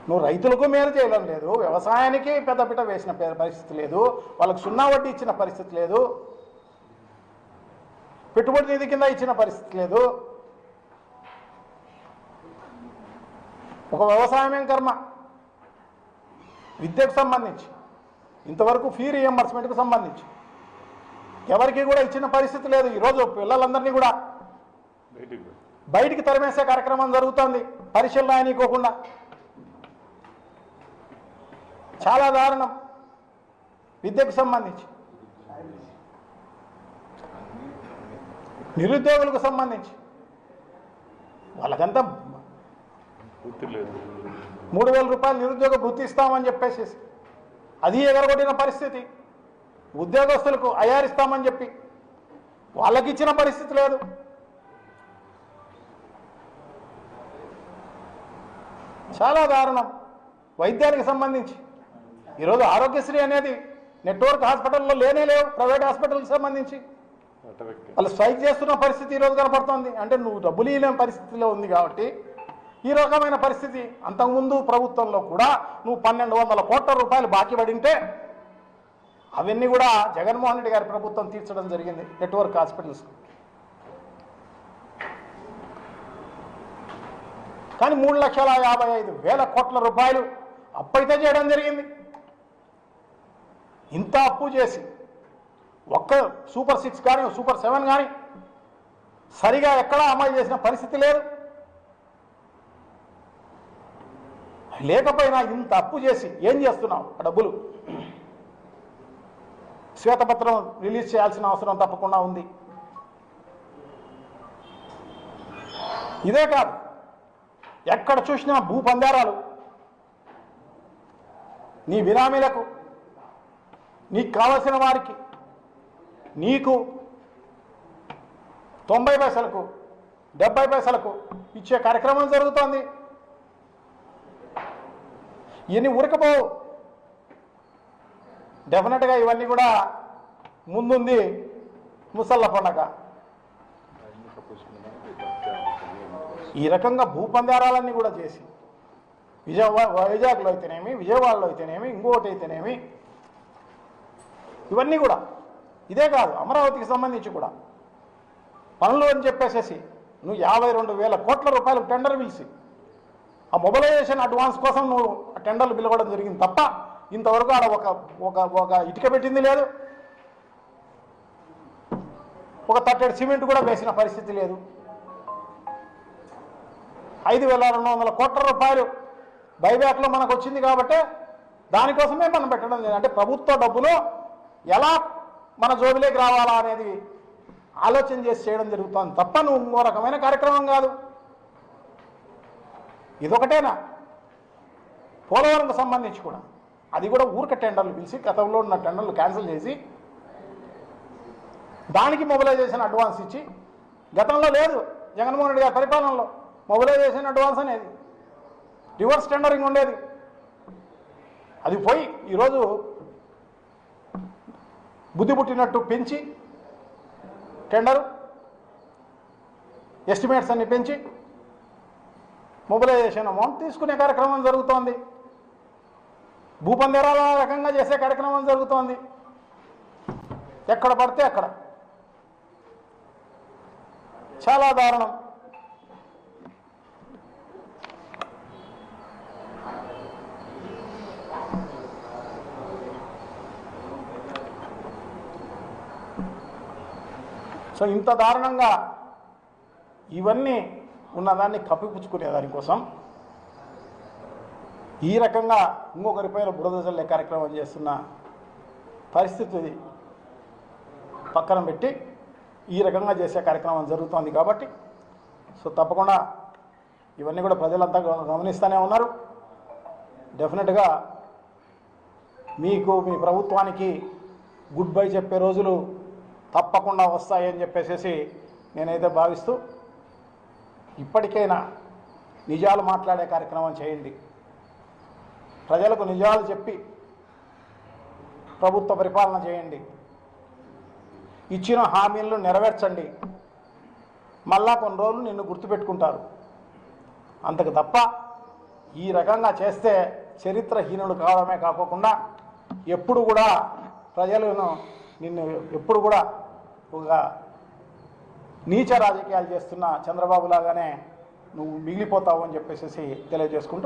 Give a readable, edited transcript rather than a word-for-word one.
నువ్వు రైతులకు మేలు చేయడం లేదు, వ్యవసాయానికి పెద్దపీట వేసిన పరిస్థితి లేదు, వాళ్ళకు సున్నా వడ్డీ ఇచ్చిన పరిస్థితి లేదు, పెట్టుబడి నిధి కింద ఇచ్చిన పరిస్థితి లేదు. ఒక వ్యవసాయమేం కర్మ, విద్యకు సంబంధించి ఇంతవరకు ఫీ రీఎంబర్స్మెంట్కు సంబంధించి ఎవరికి కూడా ఇచ్చిన పరిస్థితి లేదు. ఈరోజు పిల్లలందరినీ కూడా బయటికి తరిమేసే కార్యక్రమం జరుగుతుంది పరీక్షలు రాయనీకోకుండా. చాలా దారుణం. విద్యకు సంబంధించి, నిరుద్యోగులకు సంబంధించి వాళ్ళకంతా 3,000 రూపాయలు నిరుద్యోగ వృత్తి ఇస్తామని చెప్పేసి అది ఎగరగొట్టిన పరిస్థితి. ఉద్యోగస్తులకు అయారిస్తామని చెప్పి వాళ్ళకి ఇచ్చిన పరిస్థితి లేదు. చాలా దారుణం. వైద్యానికి సంబంధించి ఈరోజు ఆరోగ్యశ్రీ అనేది నెట్వర్క్ హాస్పిటల్లో లేవు. ప్రైవేట్ హాస్పిటల్కి సంబంధించి వాళ్ళు స్ట్రైక్ చేస్తున్న పరిస్థితి ఈరోజు కనపడుతుంది. అంటే నువ్వు డబ్బులు ఇవ్వలేని పరిస్థితిలో ఉంది కాబట్టి ఈ రకమైన పరిస్థితి. అంతకుముందు ప్రభుత్వంలో కూడా నువ్వు 1,200 కోట్ల రూపాయలు బాకీ పడింటే అవన్నీ కూడా జగన్మోహన్ రెడ్డి గారి ప్రభుత్వం తీర్చడం జరిగింది నెట్వర్క్ హాస్పిటల్స్. కానీ 3,55,000 కోట్ల రూపాయలు అప్పైతే చేయడం జరిగింది. ఇంత అప్పు చేసి ఒక్క సూపర్ 6 కానీ సూపర్ 7 కానీ సరిగా ఎక్కడా అమలు చేసిన పరిస్థితి లేదు. లేకపోయినా ఇంత అప్పు చేసి ఏం చేస్తున్నావు? ఆ డబ్బులు శ్వేతపత్రం రిలీజ్ చేయాల్సిన అవసరం తప్పకుండా ఉంది. ఇదే కాదు, ఎక్కడ చూసినా భూపందారాలు. నీ బినామీలకు, నీకు కావలసిన వారికి, నీకు 90 పైసలకు 70 పైసలకు ఇచ్చే కార్యక్రమం జరుగుతోంది. ఇవన్నీ ఉరకపోవు. డెఫినెట్గా ఇవన్నీ కూడా ముందుంది ముసళ్ళ పండగ. ఈ రకంగా భూపందారాలన్నీ కూడా చేసి వైజాగ్లో అయితేనేమి, విజయవాడలో అయితేనేమి, ఇంకోటి అయితేనేమి, ఇవన్నీ కూడా. ఇదే కాదు, అమరావతికి సంబంధించి కూడా పనులు అని చెప్పేసేసి నువ్వు 52,000 కోట్ల రూపాయలు టెండర్ పిలిచి ఆ మొబిలైజేషన్ అడ్వాన్స్ కోసం నువ్వు టెండర్లు పిలవడం జరిగింది తప్ప ఇంతవరకు ఆడ ఒక ఇటుక పెట్టింది లేదు, ఒక తట్టెడు సిమెంట్ కూడా వేసిన పరిస్థితి లేదు. 5,200 కోట్ల రూపాయలు బైబ్యాక్లో మనకు వచ్చింది కాబట్టి దానికోసమే మనం పెట్టడం లేదు. అంటే ప్రభుత్వ డబ్బులు ఎలా మన జోబిలోకి రావాలా అనేది ఆలోచన చేసి చేయడం జరుగుతుంది తప్ప నువ్వు ఇంకో రకమైన కార్యక్రమం కాదు. ఇదొకటేనా? పోలవరంకు సంబంధించి కూడా అది కూడా ఊరిక టెండర్లు పిలిచి గతంలో ఉన్న టెండర్లు క్యాన్సిల్ చేసి దానికి మొబిలైజేషన్ అడ్వాన్స్ ఇచ్చి, గతంలో లేదు జగన్మోహన్ రెడ్డి గారి పరిపాలనలో మొబిలైజేషన్ అడ్వాన్స్ అనేది, రివర్స్ టెండరింగ్ ఉండేది. అది పోయి ఈరోజు బుద్ధి పుట్టినట్టు పెంచి టెండరు ఎస్టిమేట్స్ అన్ని పెంచి మొబిలైజేషన్ అమౌంట్ తీసుకునే కార్యక్రమం జరుగుతోంది. భూపందేరాల రకంగా చేసే కార్యక్రమం జరుగుతోంది. ఎక్కడ పడితే అక్కడ. చాలా దారుణం. సో ఇంత దారుణంగా ఇవన్నీ ఉన్నదాన్ని కప్పిపుచ్చుకునే దానికోసం ఈ రకంగా ఇంకొకరిపైన బురద జల్లే కార్యక్రమం చేస్తున్న పరిస్థితి పక్కన పెట్టి ఈ రకంగా చేసే కార్యక్రమం జరుగుతోంది కాబట్టి సో తప్పకుండా ఇవన్నీ కూడా ప్రజలంతా గమనిస్తూనే ఉన్నారు. డెఫినెట్గా మీకు మీ ప్రభుత్వానికి గుడ్ బై చెప్పే రోజులు తప్పకుండా వస్తాయని చెప్పేసి నేనైతే భావిస్తూ ఇప్పటికైనా నిజాలు మాట్లాడే కార్యక్రమం చేయండి. ప్రజలకు నిజాలు చెప్పి ప్రభుత్వ పరిపాలన చేయండి. ఇచ్చిన హామీలను నెరవేర్చండి. మళ్ళా కొన్ని రోజులు నిన్ను గుర్తుపెట్టుకుంటారు. అంతకు తప్ప ఈ రకంగా చేస్తే చరిత్రహీనుడు కావడమే కాకుండా ఎప్పుడు కూడా ప్రజలను నిన్ను ఎప్పుడు కూడా ఒక నీచ రాజకీయాలు చేస్తున్న చంద్రబాబు లాగానే నువ్వు మిగిలిపోతావు అని చెప్పేసి తెలియజేసుకుంటూ